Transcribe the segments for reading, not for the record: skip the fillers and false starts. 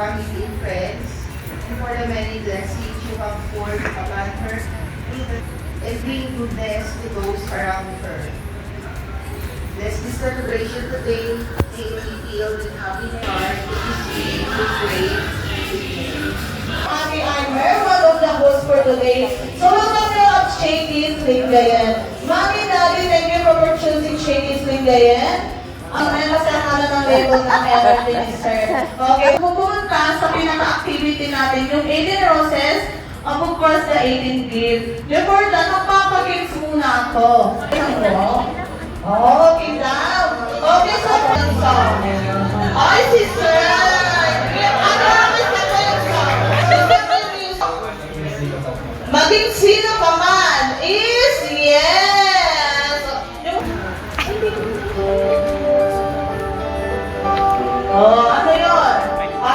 family and friends, and for the many blessings you have poured upon her, and bring goodness to those around her. Bless this celebration today, may it be filled with happiness, heart, in His name we pray. Ate Aimer, one of the hosts for today. So welcome to Shakey's Lingayen. Mami, Daddy, thank you for choosing Shakey's Lingayen. Ay masama ng label ng energy ni Sir. Okay, pupunta sa pinaka-activity natin, yung 18 roses, of course, the 18 gifts. Before that, magpapag-gifts muna ako. Okay daw. Okay, so, ay, sister! Maging sino ka man is yes! Oh, ano yun?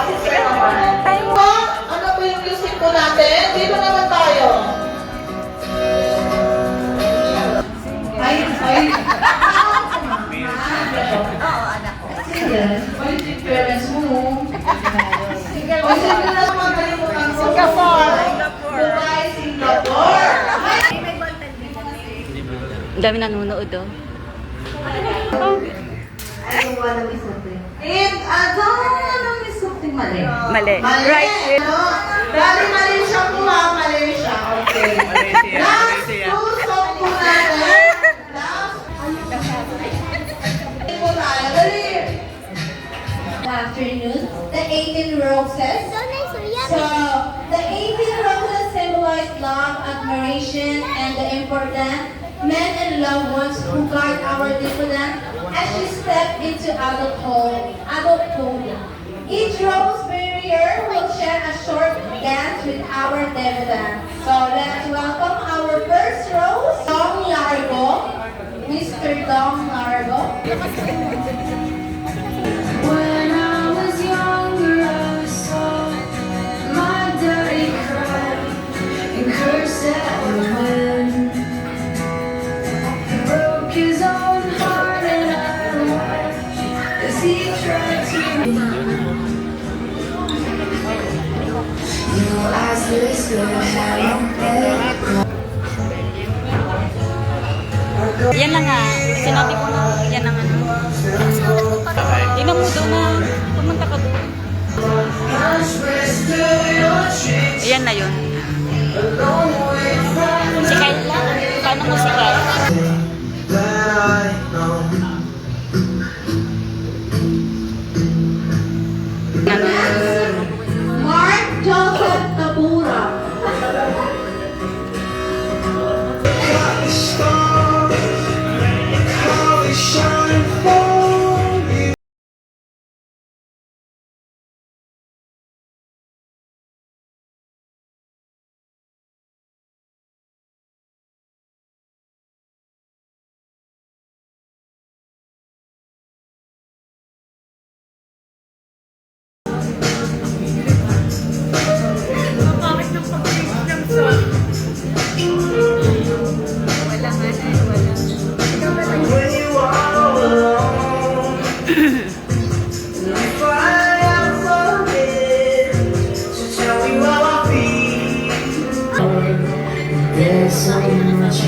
Sister naman. Ano po yung music po natin? Dito naman tayo. Ay. Oo, anak ko. Sige. Ay, yung parents mo. Sige. O, sige na naman kalimutan ko. Dubai, Singapore. Ang dami nanonood, oh. I don't wanna miss something. I don't wanna miss something. Mali. Mali. Right. Dali, mali siya po ha. Mali siya. Okay. Last two song po natin. Last po tayo. Dali. Good afternoon. The 18 roses. So, the 18 roses symbolize love, admiration, and the important men and loved ones who guard our dividend as we step into adulthood. Each rose barrier will share a short dance with our dividend. So, let's welcome our first rose, Dong Largo, Mr. Dong Largo. When I was younger, I saw my daddy cry and curse at the wind. He broke his own heart and I watched as he tried to. Your eyes whisper how Yan na nga. Sinabi ko na. Yan na nga. Ina mo doon na. Pumunta ka doon. Yan na yun. Si Kayla. Paano mo si Kayla? Mark Joseph Tabura.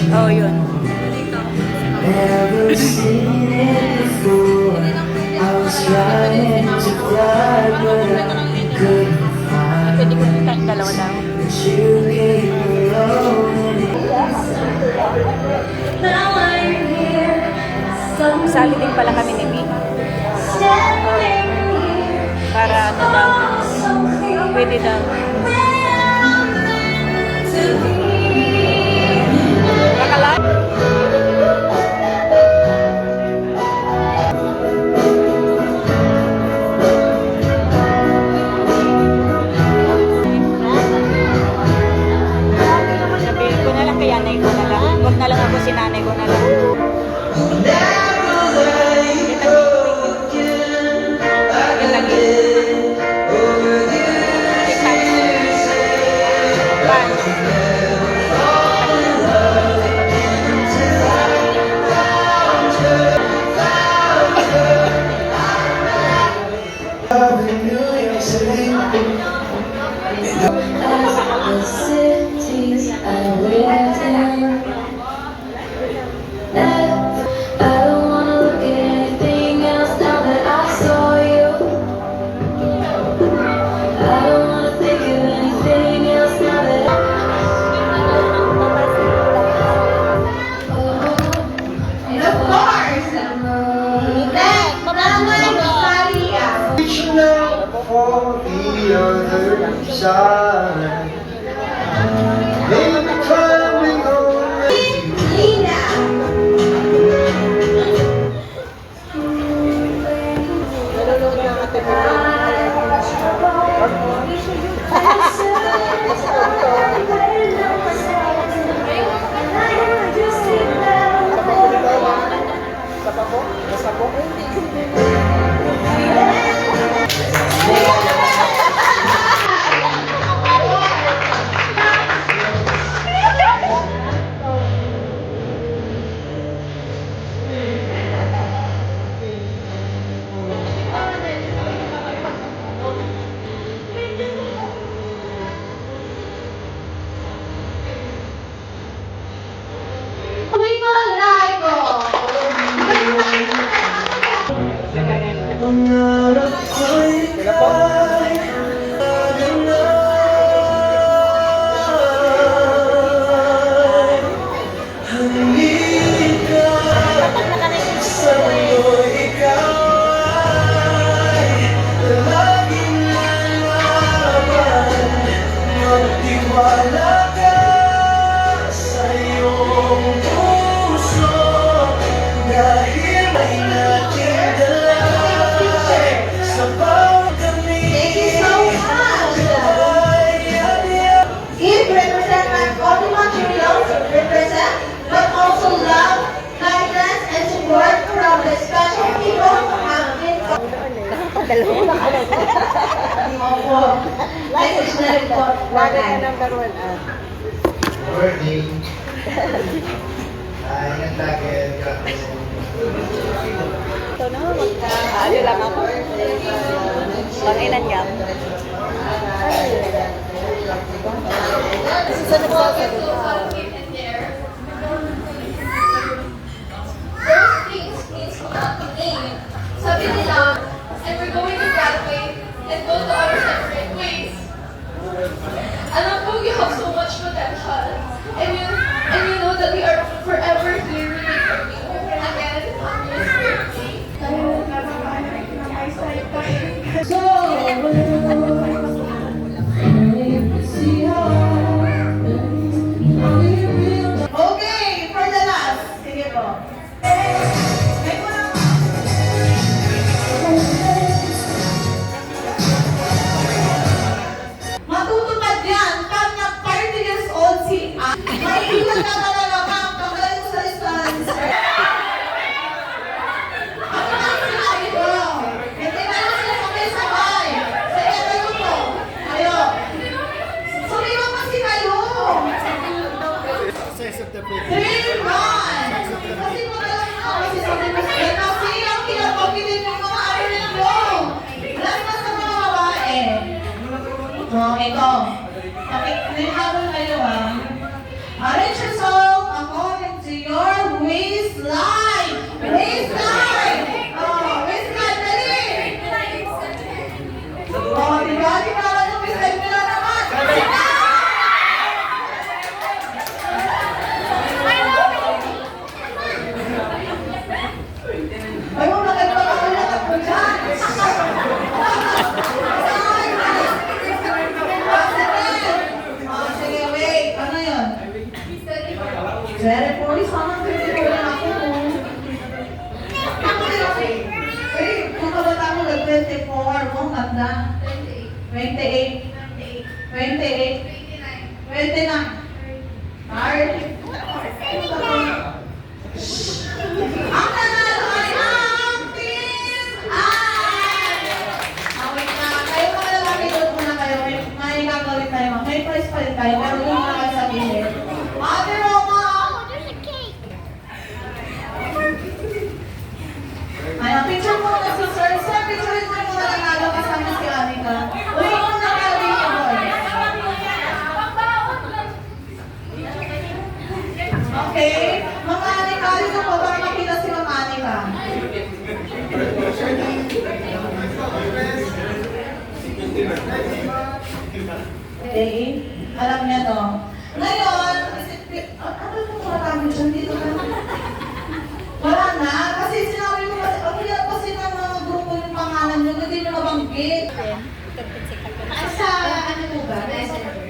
Oh, yun. Never seen it before. I was trying to fly, but I couldn't find Pwede ko yung dalawa lang. that you came alone. Now I'm here, Sali din pala kami ni Vic. standing here. Para ano daw. Pwede daw. To be Kakalaan? Sabihin ko na lang kay nanay ko na lang. Huwag na lang ako si nanay ko na lang. Yan lagi. The cities I lived in. I don't wanna look at anything else now that I saw you. I don't wanna think of anything else now that And of course, next, Maria. Reaching out for the other side. Maybe climbing over you. Lina. Pangarap ko'y ika'y maganap. Halika sa'yo, ikaw ay laging lalaban. Magtiwala ka sa iyong puso dahil ay natin dalay sa bawat Thank you so much. Give represent not only materials represent, but also love, kindness, and support from the special people who have been. Opo. Message na rin po. Morning. Ingat lagi. Ito na, ano lang ako. Panginan niya. Sa nagsasalita. First things needs to not be named. Sabi nila, and we're going to graduate and go to our separate ways. Alam ko, you have so much potential. And you know that we are forever here rooting for you. Again, on your birthday. Okay, for the last. Sige po. May po lang. Matutupad yan pag nag-30 years old si Ann. Maiiwan ka talaga, ma'am. Pagaling mo sa listahan. Ano na ang sinabi ko? Hindi na lang sila sabay-sabay. Sige, kayo po. Kayo. Sumiwan kasi kayo. 3 months! Kasi magalang na, kasi sabi mo sila, kasi ang pinapagilid ng mga ano ninyo. Last na sa mga babae. Ito. Nilihabol kayo arrange your song according to your waistline. Waistline! Waistline, dali! Diba? Di ba lang yung waistline nila naman? Ay, mo nagpapakalat ako dyan. Sige, wait. Ano yun? Very poorly. Sana 24 lang ako. Eh, kung kabata mo nag-24, mo ganda. 28. 28. 29. Hard. Ang nanalo ay ang Team Ann! Wait na. Kayo mga lalaki doon muna kayo. May gagawin tayo. May prize pa rin tayo. Pero doon muna kayo sa gilid. Ate Roma! Ay, picture mo na si Sir. Sir, picture mo muna nanalo kasama si Anika. Uy, muna Okay? Alam niya to. Ngayon, ano yung maraming dyan dito na? Wala na, kasi sinabi mo kasi, ang hirap kasi ng mga grupo yung pangalan nyo, hindi nyo nabanggit. Sa ano po ba? Messenger.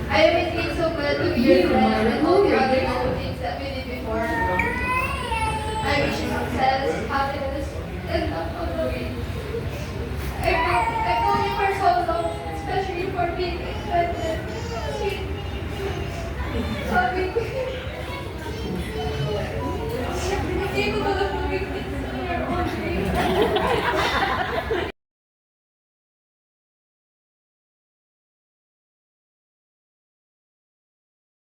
I always feel so glad to be your friend and all the other little things that we did before. I wish you success, happiness, and love all the way. I've known you for so long, especially for being excited, sweet, loving.